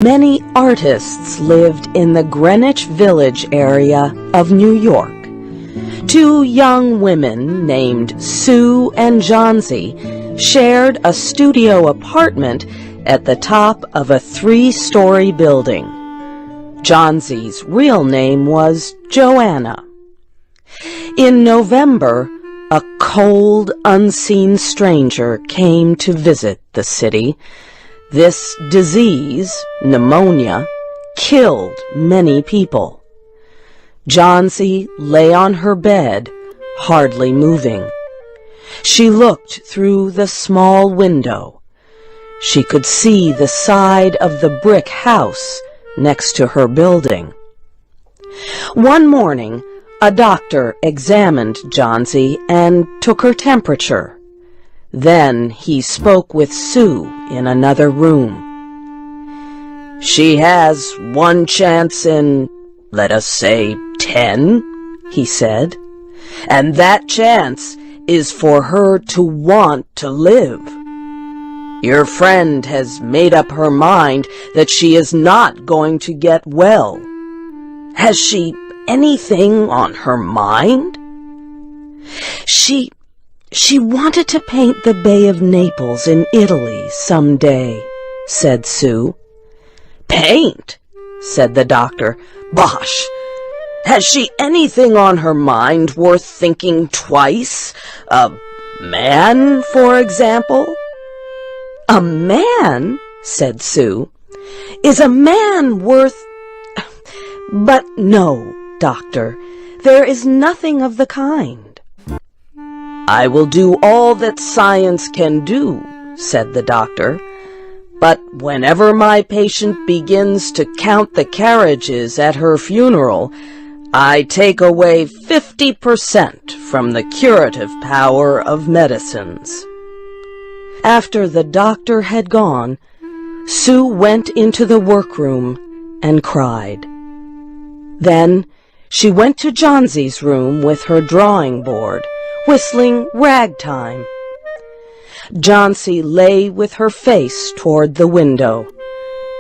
Many artists lived in the Greenwich Village area of New York. Two young women named Sue and Johnsy shared a studio apartment at the top of a 3-story building. Johnsy's real name was Joanna. In November, a cold, unseen stranger came to visit the city. This disease, pneumonia, killed many people. Johnsy lay on her bed, hardly moving. She looked through the small window. She could see the side of the brick house next to her building. One morning, a doctor examined Johnsy and took her temperature. Then he spoke with Sue in another room. "She has one chance in, let us say, 10, he said. "And that chance is for her to want to live. Your friend has made up her mind that she is not going to get well. Has she anything on her mind?" She wanted to paint the Bay of Naples in Italy someday, said Sue. "Paint?" said the doctor. "Bosh! Has she anything on her mind worth thinking twice? A man, for example?" "A man?" said Sue. "Is a man worth— But no, doctor, there is nothing of the kind." "I will do all that science can do," said the doctor. "But whenever my patient begins to count the carriages at her funeral, I take away 50% from the curative power of medicines." After the doctor had gone, Sue went into the workroom and cried. Then she went to Johnsy's room with her drawing board, whistling ragtime. Johnsy lay with her face toward the window.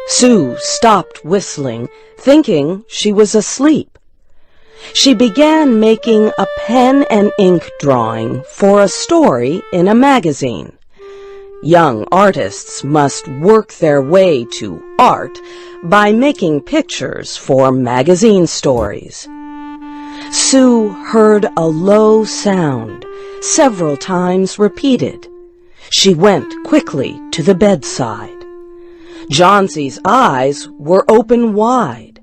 Sue stopped whistling, thinking she was asleep. She began making a pen and ink drawing for a story in a magazine. Young artists must work their way to art by making pictures for magazine stories. Sue heard a low sound, several times repeated. She went quickly to the bedside. Johnsy's eyes were open wide.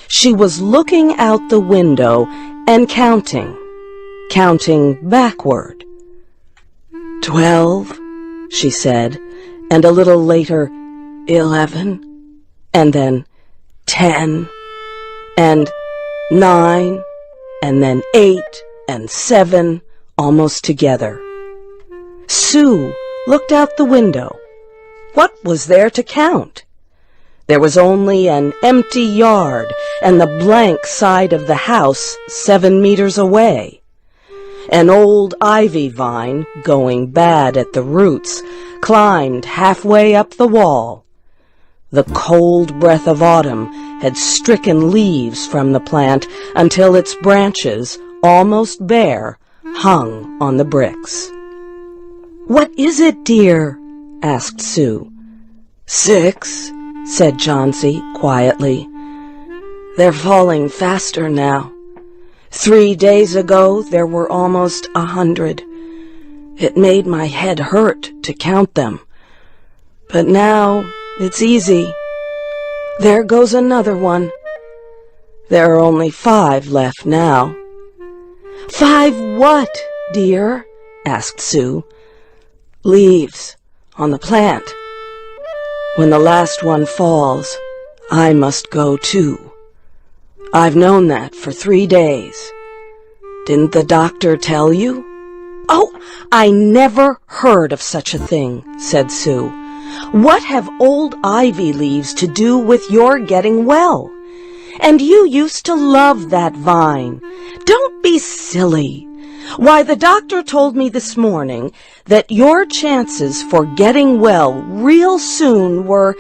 She was looking out the window and counting backward. 12, she said, and a little later, 11, and then 10, and 9, and then 8 and 7, almost together. Sue looked out the window. What was there to count? There was only an empty yard and the blank side of the house 7 meters away. An old ivy vine, going bad at the roots, climbed halfway up the wall. The cold breath of autumn had stricken leaves from the plant until its branches, almost bare, hung on the bricks. "What is it, dear?" asked Sue. 6, said Johnsy quietly. "They're falling faster now. 3 days ago there were almost 100. It made my head hurt to count them. But now it's easy. There goes another one. There are only 5 left now." "5 what, dear?" asked Sue. "Leaves on the plant. When the last one falls, I must go too. I've known that for 3 days. Didn't the doctor tell you?" "Oh, I never heard of such a thing," said Sue. "What have old ivy leaves to do with your getting well? And you used to love that vine. Don't be silly. Why, the doctor told me this morning that your chances for getting well real soon were—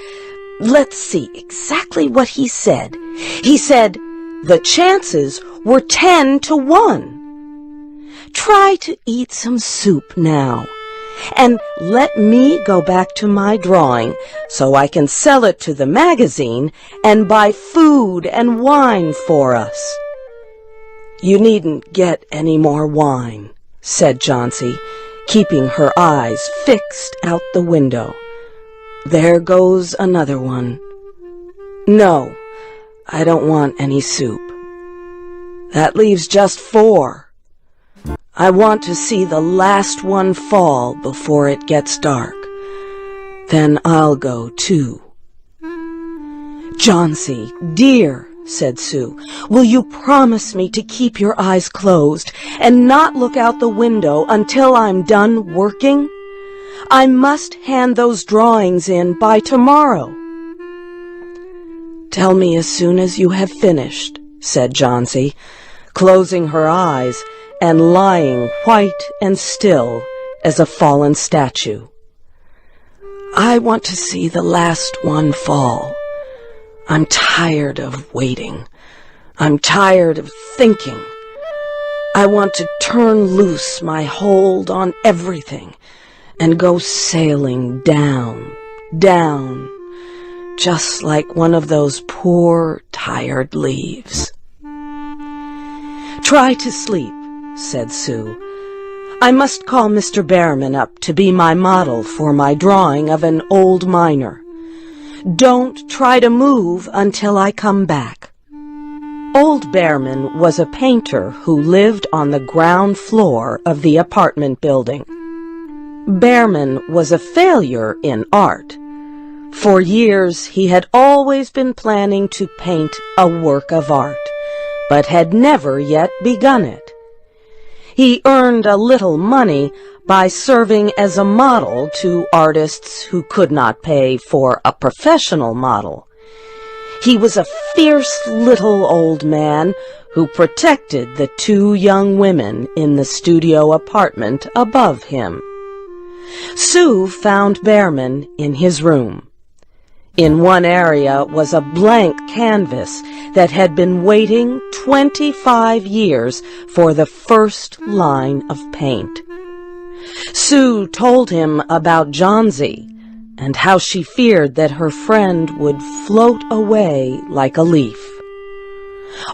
Let's see exactly what he said. He said, the chances were 10 to 1. Try to eat some soup now, and let me go back to my drawing so I can sell it to the magazine and buy food and wine for us. You needn't get any more wine, said Johnsy, keeping her eyes fixed out the window. There goes another one. No, I don't want any soup. That leaves just 4. I want to see the last one fall before it gets dark. Then I'll go too. Johnsy, dear, said Sue, will you promise me to keep your eyes closed and not look out the window until I'm done working? I must hand those drawings in by tomorrow. Tell me as soon as you have finished, said Johnsy, closing her eyes and lying white and still as a fallen statue. I want to see the last one fall. I'm tired of waiting. I'm tired of thinking. I want to turn loose my hold on everything and go sailing down, down, just like one of those poor, tired leaves. Try to sleep, said Sue. I must call Mr. Behrman up to be my model for my drawing of an old miner. Don't try to move until I come back. Old Behrman was a painter who lived on the ground floor of the apartment building. Behrman was a failure in art. For years he had always been planning to paint a work of art, but had never yet begun it. He earned a little money by serving as a model to artists who could not pay for a professional model. He was a fierce little old man who protected the 2 young women in the studio apartment above him. Sue found Behrman in his room. In one area was a blank canvas that had been waiting 25 years for the first line of paint. Sue told him about Johnsy and how she feared that her friend would float away like a leaf.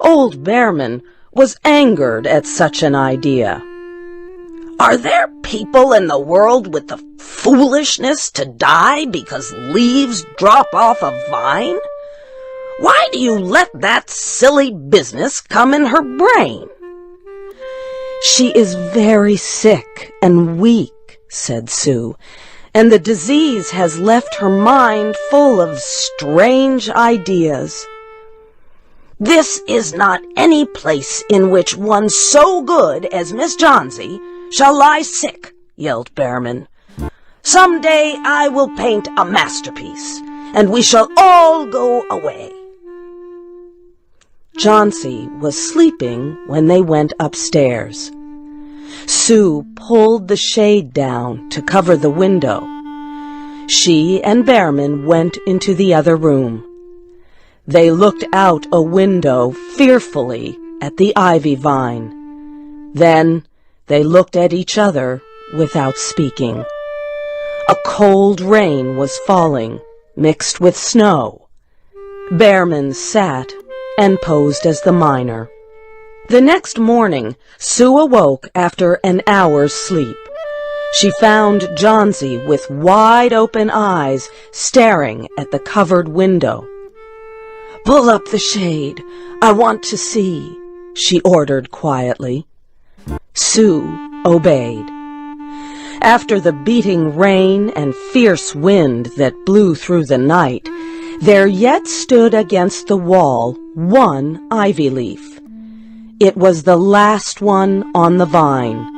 Old Behrman was angered at such an idea. Are there people in the world with the foolishness to die because leaves drop off a vine? Why do you let that silly business come in her brain? She is very sick and weak, said Sue, and the disease has left her mind full of strange ideas. This is not any place in which one so good as Miss Johnsy shall lie sick, yelled Behrman. Some day I will paint a masterpiece, and we shall all go away. Johnsy was sleeping when they went upstairs. Sue pulled the shade down to cover the window. She and Behrman went into the other room. They looked out a window fearfully at the ivy vine. Then they looked at each other without speaking. A cold rain was falling, mixed with snow. Behrman sat and posed as the miner. The next morning, Sue awoke after an hour's sleep. She found Johnsy with wide-open eyes staring at the covered window. "Pull up the shade. I want to see," she ordered quietly. Sue obeyed. After the beating rain and fierce wind that blew through the night, there yet stood against the wall one ivy leaf. It was the last one on the vine.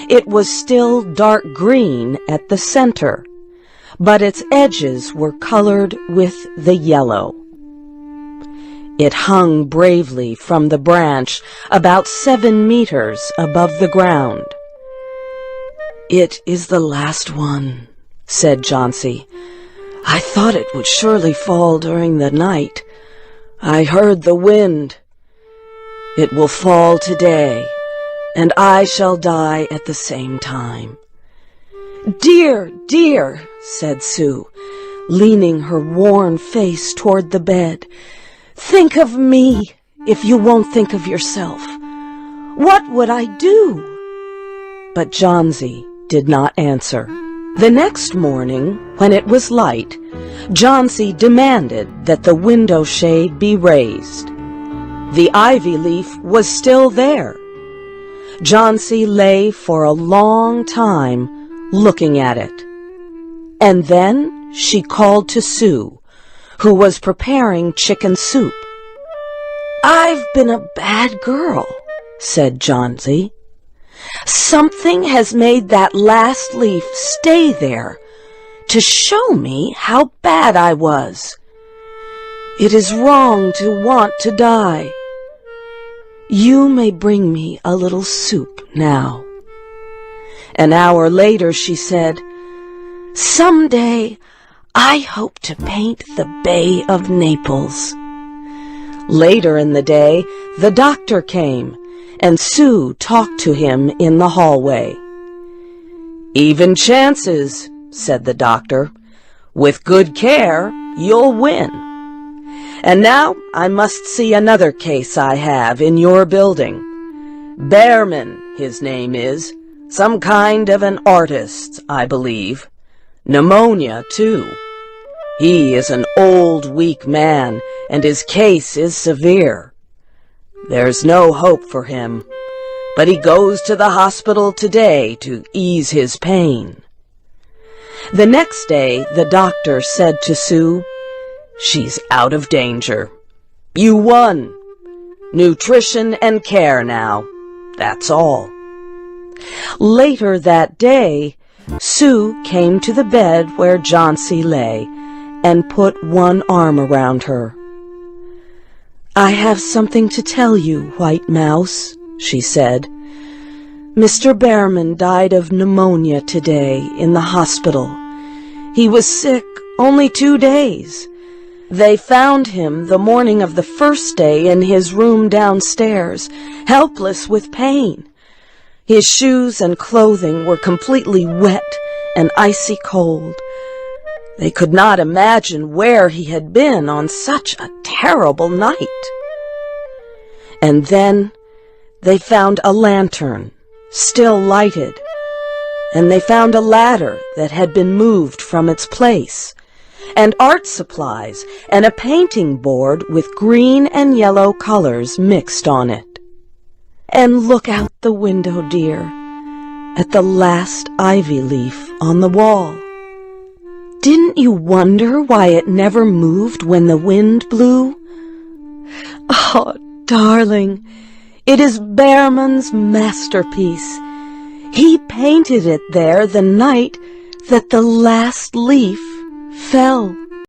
It was still dark green at the center, but its edges were colored with the yellow. It hung bravely from the branch about 7 meters above the ground. "It is the last one," said Johnsy. I thought it would surely fall during the night. I heard the wind. It will fall today, and I shall die at the same time." "Dear, dear," said Sue, leaning her worn face toward the bed, "think of me if you won't think of yourself. What would I do?" But Johnsy did not answer. The next morning, when it was light, Johnsy demanded that the window shade be raised. The ivy leaf was still there. Johnsy lay for a long time looking at it. And then she called to Sue, who was preparing chicken soup. "I've been a bad girl," said Johnsy. "Something has made that last leaf stay there to show me how bad I was. It is wrong to want to die. You may bring me a little soup now." An hour later she said, "Someday I hope to paint the Bay of Naples." Later in the day, the doctor came, and Sue talked to him in the hallway. "Even chances," said the doctor. "With good care, you'll win. And now I must see another case I have in your building. Behrman, his name is. Some kind of an artist, I believe. Pneumonia, too. He is an old, weak man, and his case is severe. There's no hope for him, but he goes to the hospital today to ease his pain." The next day, the doctor said to Sue, "She's out of danger. You won. Nutrition and care now. That's all." Later that day, Sue came to the bed where Johnsy lay and put one arm around her. "I have something to tell you, White Mouse," she said. "Mr. Behrman died of pneumonia today in the hospital. He was sick only 2 days. They found him the morning of the first day in his room downstairs, helpless with pain. His shoes and clothing were completely wet and icy cold. They could not imagine where he had been on such a terrible night. And then they found a lantern, still lighted, and they found a ladder that had been moved from its place, and art supplies, and a painting board with green and yellow colors mixed on it. And look out the window, dear, at the last ivy leaf on the wall. Didn't you wonder why it never moved when the wind blew? Oh, darling, it is Behrman's masterpiece. He painted it there the night that the last leaf fell."